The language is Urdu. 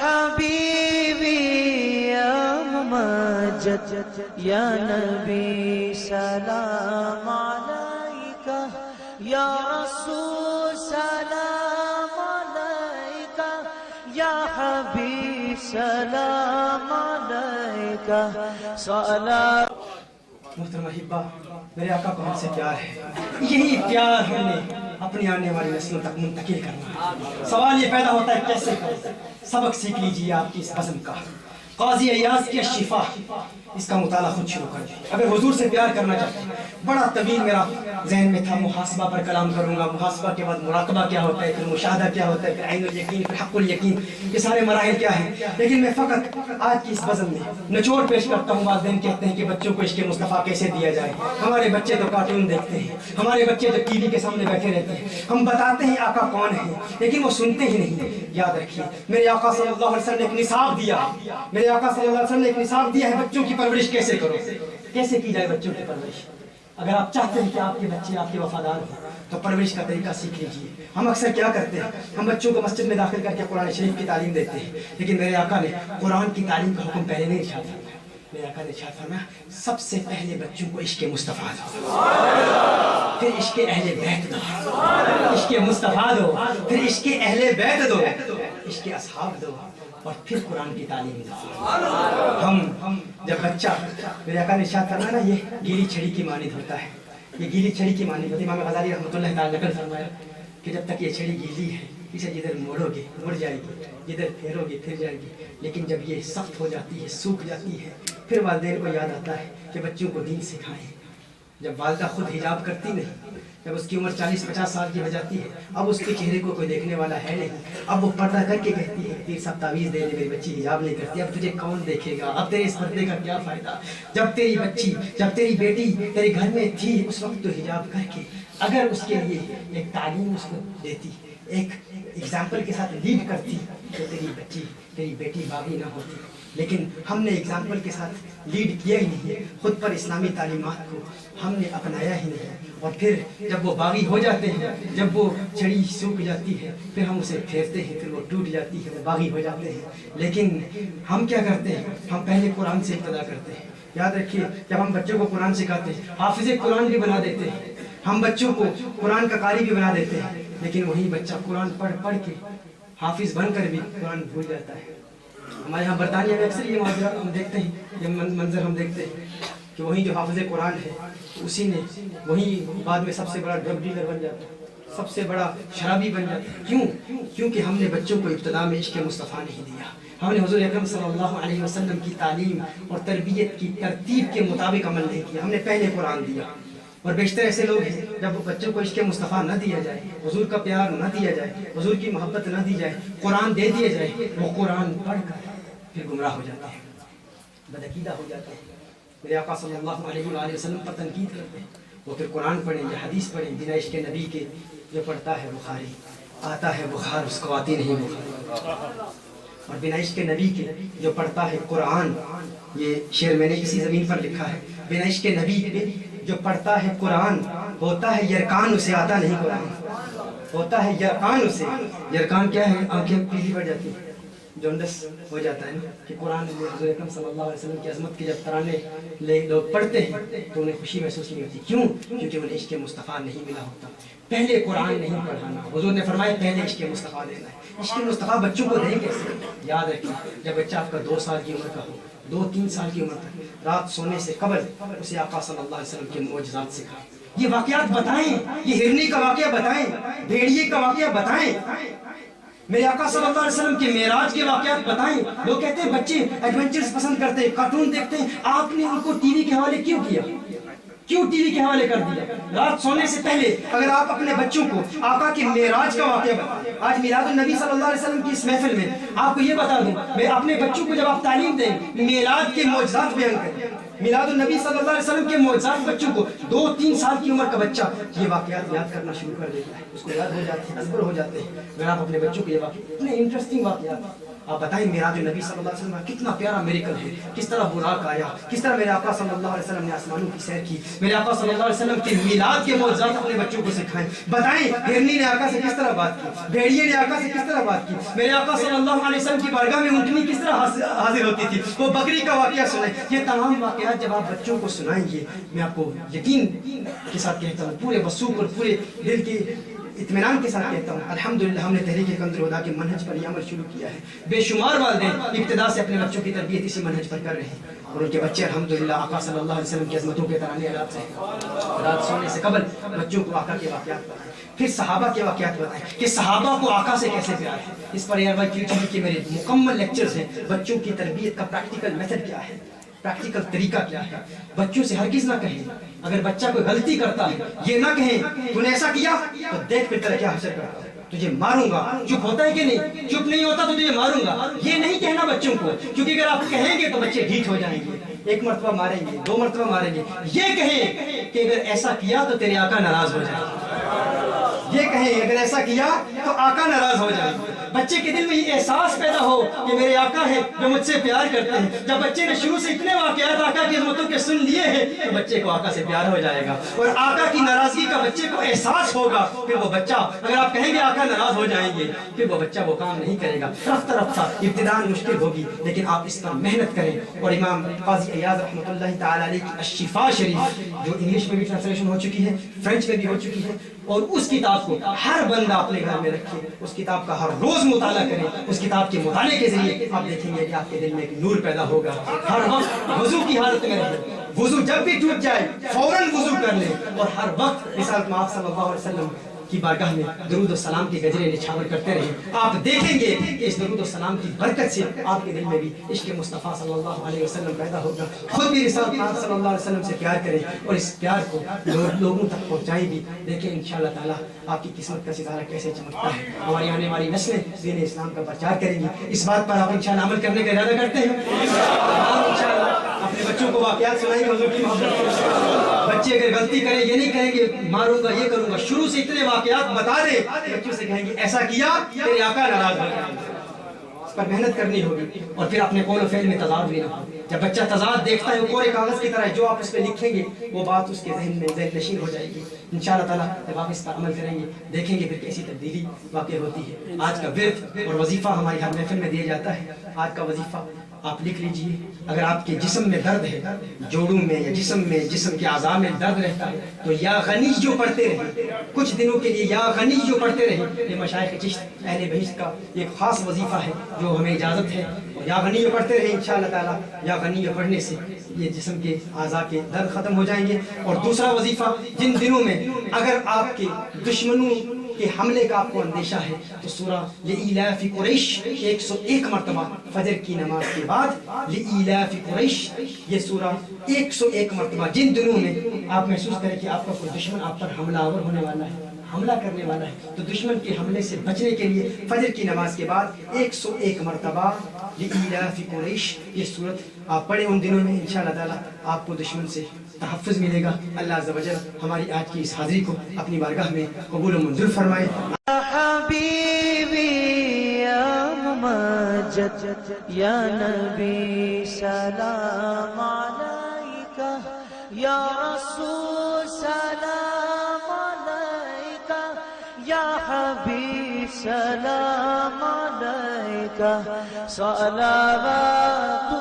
حبیبی یا ممجد یا نبی سلام علیکہ یا رسول سلام علیکہ یا حبیب سلام علیکہ صلاة. محترمہ حبہ، میرے آقا کو ہم سے پیار ہے، یہی پیار ہم نے اپنی آنے والی نسلوں تک منتقل کرنا ہے. سوال یہ پیدا ہوتا ہے کیسے کریں؟ سبق سیکھ لیجیے آپ کی اس بزم کا. قاضی ایاز کی الشفا، اس کا مطالعہ خود شروع کر دیں. اگر حضور سے پیار کرنا چاہتے ہیں، بڑا طویل میرا ذہن میں تھا، محاسبہ پر کلام کروں گا، محاسبہ کے بعد مراقبہ کیا ہوتا ہے، پھر مشاہدہ کیا ہوتا ہے، پھر عین الیقین، پھر حق الیقین، یہ سارے مراحل کیا ہیں. لیکن میں فقط آج کی اس بزم میں نچوڑ پیش کرتا ہوں. والدین کہتے ہیں کہ بچوں کو عشق مصطفیٰ کیسے دیا جائے. ہمارے بچے تو کارٹون دیکھتے ہیں، ہمارے بچے تو ٹی وی کے سامنے بیٹھے رہتے ہیں. ہم بتاتے ہیں آقا کون ہے، لیکن وہ سنتے ہی نہیں. یاد رکھیے میرے آقا صلی اللہ علیہ وسلم نے ایک نصاب دیا ہے. میرے آقا صلی اللہ علیہ وسلم نے ایک نصاب دیا ہے بچوں کی پرورش کیسے کرو، کیسے کی جائے بچوں کی پرورش. اگر آپ چاہتے ہیں کہ آپ کے بچے آپ کے وفادار ہوں تو پرورش کا طریقہ سیکھ لیجیے. ہم اکثر کیا کرتے ہیں، ہم بچوں کو مسجد میں داخل کر کے قرآن شریف کی تعلیم دیتے ہیں، لیکن میرے آقا نے قرآن کی تعلیم کا حکم پہلے نہیں ارشاد فرمایا. میرے آقا نے ارشاد فرمایا سب سے پہلے بچوں کو عشق مصطفیٰ دو، پھر عشق اہل بیت دو. عشق مصطفیٰ دو، پھر عشق اہل بیت دو، عشق اصحاب دو، اور پھر قرآن کی تعلیم دو. ہم جب بچہ، میرے آقا نے ارشاد فرمایا نا، یہ گیلی چھڑی کی مانند ہوتا ہے، یہ گیلی چھڑی کی مانند ہوتی ہے. امام غزالی رحمۃ اللہ تعالیٰ نقل فرمایا کہ جب تک یہ چھڑی گیلی ہے، اسے جدھر موڑو گے مڑ جائے گی، جدھر پھیرو گے پھر جائے گی. لیکن جب یہ سخت ہو جاتی ہے، سوکھ جاتی ہے، پھر والدین کو یاد آتا ہے کہ بچوں کو دین سکھائیں. جب والدہ خود حجاب کرتی نہیں، جب اس کی عمر 40-50 سال کی ہو جاتی ہے، اب اس کے چہرے کو کوئی دیکھنے والا ہے نہیں، اب وہ پردہ کر کے کہتی ہے پیر صاحب تعویذ دے دے، میری بچی حجاب نہیں کرتی، اب تجھے کون دیکھے گا، اب تیرے اس پردے کا کیا فائدہ. جب تیری بچی، جب تیری بیٹی تیرے گھر میں تھی، اس وقت تو حجاب کر کے اگر اس کے لیے ایک تعلیم اس کو دیتی، ایک ایگزامپل کے ساتھ لیڈ کرتی، تو تیری بچی، تیری بیٹی باغی نہ ہوتی. لیکن ہم نے ایگزامپل کے ساتھ لیڈ کیا ہی نہیں، خود پر اسلامی تعلیمات کو ہم نے اپنایا ہی نہیں. اور پھر جب وہ باغی ہو جاتے ہیں، جب وہ چھڑی سوکھ جاتی ہے، پھر ہم اسے پھیرتے ہیں، پھر وہ ٹوٹ جاتی ہے، وہ باغی ہو جاتے ہیں. لیکن ہم کیا کرتے ہیں، ہم پہلے قرآن سے ابتدا کرتے ہیں. یاد رکھیے جب ہم بچوں کو قرآن سکھاتے ہیں، حافظ قرآن بھی بنا دیتے ہیں، ہم بچوں کو قرآن کا قاری بھی بنا دیتے ہیں. لیکن وہی بچہ قرآن پڑھ کے حافظ بن کر بھی قرآن بھول جاتا ہے. ہمارے یہاں برطانیہ میں اکثر یہ معاملہ ہم دیکھتے ہیں، یہ منظر ہم دیکھتے ہیں کہ وہی جو حافظ قرآن ہے، اسی نے وہی بعد میں سب سے بڑا ڈرگ ڈیلر بن جاتا ہے، سب سے بڑا شرابی بن جاتا ہے. کیوں؟ کیونکہ ہم نے بچوں کو ابتدا میں عشق مصطفیٰ نہیں دیا. ہم نے حضور اکرم صلی اللہ علیہ وسلم کی تعلیم اور تربیت کی ترتیب کے مطابق عمل نہیں کیا. ہم نے پہلے قرآن دیا. اور بیشتر ایسے لوگ ہیں جب بچوں کو عشق مصطفیٰ نہ دیا جائے، حضور کا پیار نہ دیا جائے، حضور کی محبت نہ دی جائے، قرآن دے دیا جائے، وہ قرآن پڑھ کر پھر گمراہ ہو جاتے ہیں، بدعقیدہ ہو جاتے ہیں. میرے آقا صلی اللہ علیہ وآلہ وسلم پر تنقید کرتے ہیں. وہ پھر قرآن پڑھیں یا حدیث پڑھیں، بنا عشق نبی کے جو پڑھتا ہے بخاری آتا ہے بخار، اس کو آتی نہیں بخار. اور بنا عشق نبی کے جو پڑھتا ہے قرآن، یہ شعر میں نے کسی زمین پر لکھا ہے، بنا عشق نبی کے جو پڑھتا ہے قرآن ہوتا ہے یرکان، اسے آتا نہیں قرآن. ہوتا ہے یرکان، اسے یرکان کیا ہے، آنکھیں پیلی پڑ جاتی ہیں، جونڈس ہو جاتا ہے نا. کہ قرآن میں حضور اکرم صلی اللہ علیہ وسلم کی عظمت کے جب ترانے لوگ پڑھتے ہیں تو انہیں خوشی محسوس نہیں ہوتی. کیوں؟ کیونکہ انہیں عشق مصطفیٰ نہیں ملا ہوتا. پہلے قرآن نہیں پڑھانا، حضور نے فرمایا پہلے عشق مصطفیٰ دینا ہے. عشق مصطفیٰ بچوں کو دیں کیسے؟ یاد رکھیں جب بچہ آپ کا 2 سال کی عمر کا ہو، 2-3 سال کی عمر تک رات سونے سے قبل اسے آقا صلی اللہ علیہ وسلم کے معجزات سکھائیں. یہ واقعات بتائیں، یہ ہرنی کا واقعہ بتائیں، بھیڑیے کا واقعہ بتائیں، میرے آقا صلی اللہ علیہ وسلم کے معراج کے واقعات بتائیں. لوگ کہتے ہیں بچے ایڈونچرز پسند کرتے ہیں، کارٹون دیکھتے ہیں. آپ نے ان کو ٹی وی کے حوالے کیوں کیا؟ کیوں ٹی وی کے حوالے کر دیا؟ رات سونے سے پہلے اگر آپ اپنے بچوں کو آقا کے معراج کا واقعہ بتائیں. آج میلاد النبی صلی اللہ علیہ وسلم کی اس محفل میں آپ کو یہ بتا دوں، میں اپنے بچوں کو جب آپ تعلیم دیں میلاد کے معجزات بیان کریں، میلاد النبی صلی اللہ علیہ وسلم کے معجزات بچوں کو 2-3 سال کی عمر کا بچہ یہ واقعات یاد کرنا شروع کر دیتا ہے، اس کو یاد ہو جاتے ہیں، ازبر ہو جاتے ہیں. اگر آپ اپنے بچوں کو یہ واقعات، اتنے انٹرسٹنگ واقعات آپ بتائیں، میراج النبی صلی اللہ علیہ وسلم کا کتنا پیارا میریکل ہے، کس طرح براق آیا، کس طرح میرے آقا صلی اللہ علیہ وسلم نے آسمانوں کی سیر کی، میرے آقا صلی اللہ علیہ وسلم کے میلاد کے معجزات اپنے بچوں کو سکھائیں. بتائیں ہرنی نے آقا سے کس طرح بات کی, بھیڑیے نے آقا سے کس طرح بات کی, میرے آقا صلی اللہ علیہ وسلم کی بارگاہ میں اونٹنی کس طرح حاضر ہوتی تھی, وہ بکری کا واقعہ سنائیں. یہ تمام واقعات جب آپ بچوں کو سنائیں گے, میں آپ کو یقین کے ساتھ کہتا ہوں, پورے وثوق اور پورے دل کے اطمینان کے ساتھ کہتا ہوں, الحمدللہ ہم نے تحریک کنز الہدیٰ کے منہج پر یہ عمل شروع کیا ہے. بے شمار والدین ابتدا سے اپنے بچوں کی تربیت اسی منہج پر کر رہے ہیں, اور ان کے بچے الحمدللہ آقا صلی اللہ علیہ وسلم کی عظمتوں کے ترانے رات سے رات سونے سے قبل بچوں کو آقا کے واقعات بتائیں, پھر صحابہ کے واقعات بتائیں کہ صحابہ کو آقا سے کیسے پیار ہے. اس پر ایئر بائی یوٹیوب کے میرے مکمل لیکچرز ہیں. بچوں کی تربیت کا پریکٹیکل میتھڈ کیا ہے, پریکٹیکل طریقہ کیا ہے. بچوں سے ہرگز نہ کہیں, اگر بچہ کوئی غلطی کرتا ہے یہ نہ کہیں تو نے ایسا کیا تو دیکھ پھر تیرا کیا حشر کرتا ہے, تجھے ماروں گا. چپ ہوتا ہے کہ نہیں, چپ نہیں ہوتا تو تجھے ماروں گا. یہ نہیں کہنا بچوں کو, کیونکہ اگر آپ کہیں گے تو بچے ڈھیٹ ہو جائیں گے, ایک مرتبہ ماریں گے, دو مرتبہ ماریں گے. یہ کہیں کہ اگر ایسا کیا تو تیرے آقا ناراض ہو جائیں گے, یہ کہیں اگر ایسا کیا تو آقا ناراض ہو جائیں گے. بچے کے دل میں یہ احساس پیدا ہو کہ میرے آقا ہے جو مجھ سے پیار کرتے ہیں. جب بچے نے شروع سے اتنے واقعات آقا کی عظمتوں کے سن لیے ہیں تو بچے کو آقا سے پیار ہو جائے گا, اور آقا کی ناراضگی کا بچے کو احساس ہوگا. پھر وہ بچہ, اگر آپ کہیں گے آقا ناراض ہو جائیں گے, پھر وہ بچہ وہ کام نہیں کرے گا. رفتہ رفتہ ابتداء مشکل ہوگی, لیکن آپ اس پر محنت کریں. اور امام قاضی ایاز رحمۃ اللہ تعالی علیہ کی الشفاء شریف, جو انگلش میں بھی ٹرانسلیشن ہو چکی ہے, فرینچ میں بھی ہو چکی ہے, اور اس کتاب کو ہر بندہ اپنے گھر میں رکھے, اس کتاب کا ہر روز مطالعہ کرے. اس کتاب کے مطالعے کے ذریعے آپ دیکھیں گے کہ آپ کے دل میں ایک نور پیدا ہوگا. ہر وقت وضو کی حالت میں رہیں, وضو جب بھی ٹوٹ جائے فوراً وضو کر لیں, اور ہر وقت رسالت مآب صلی اللہ علیہ وسلم کی بارگاہ میں درود و سلام کے گجرے نچھاور کرتے رہیں. آپ دیکھیں گے کہ اس درود و سلام کی برکت سے آپ کے دل میں بھی عشق مصطفیٰ صلی اللہ علیہ وسلم پیدا ہوگا. خود بھی رسالت مآب صلی اللہ علیہ وسلم سے پیار کریں, اور اس پیار کو لوگوں تک پہنچائیں بھی. دیکھیں انشاءاللہ تعالیٰ آپ کی قسمت کا ستارہ کیسے چمکتا ہے. ہماری آنے والی نسلیں دین اسلام کا پرچار کریں گی. اس بات پر آپ انشاءاللہ عمل کرنے کا ارادہ کرتے ہیں. آپ انشاءاللہ اپنے بچوں کو واقعات سنائیں گے حضور کی محبت. بچے اگر غلطی کریں یہ نہیں کہیں گے ماروں گا, یہ کروں گا, شروع سے اتنے واقعات بتا دیں, بچوں سے کہیں گے ایسا کیا تیرے آقا ناراض ہو جائیں گے. اس پر محنت کرنی ہوگی, اور پھر اپنے قول و فعل میں تضاد لینا ہوگا. جب بچہ تضاد دیکھتا ہے وہ کورے کاغذ کی طرح, جو آپ اس پہ لکھیں گے وہ بات اس کے ذہن میں ذہن نشین ہو جائے گی. انشاءاللہ تعالیٰ جب آپ اس پر عمل کریں گے دیکھیں گے پھر کیسی تبدیلی واقع ہوتی ہے. آج کا ورد اور وظیفہ ہماری ہر محفل میں دیا جاتا ہے. آج کا وظیفہ آپ لکھ لیجئے. اگر آپ کے جسم میں درد ہے, جوڑوں میں یا جسم کے اعضاء میں درد رہتا ہے, تو یا غنی جو پڑھتے رہیں کچھ دنوں کے لیے, یا غنی جو پڑھتے رہیں. یہ مشائخ چشت اہل بہشت کا ایک خاص وظیفہ ہے جو ہمیں اجازت ہے. یا غنی جو پڑھتے رہیں انشاءاللہ تعالیٰ, یا غنی جو پڑھنے سے یہ جسم کے اعضاء کے درد ختم ہو جائیں گے. اور دوسرا وظیفہ, جن دنوں میں اگر آپ کے دشمنوں کے حملے کا آپ کو اندیشہ ہے تو سورہ لإیلاف قریش 101 مرتبہ فجر کی نماز کے بعد لإیلاف قریش, یہ سورہ 101 مرتبہ. جن دنوں میں آپ محسوس کریں کہ آپ کا کوئی دشمن آپ پر حملہ آور ہونے والا ہے, حملہ کرنے والا ہے, تو دشمن کے حملے سے بچنے کے لیے فجر کی نماز کے بعد 101 مرتبہ لإیلاف قریش یہ سورت آپ پڑھیں. ان دنوں میں انشاءاللہ تعالیٰ آپ کو دشمن سے تحفظ ملے گا. اللہ عز و جل ہماری آج کی اس حاضری کو اپنی بارگاہ میں قبول و منظور فرمائے. حبیبی یا ممجد یا نبی سلام علیکہ, یا رسول سلام علیکہ, یا حبیب سلام علیکہ, صلوات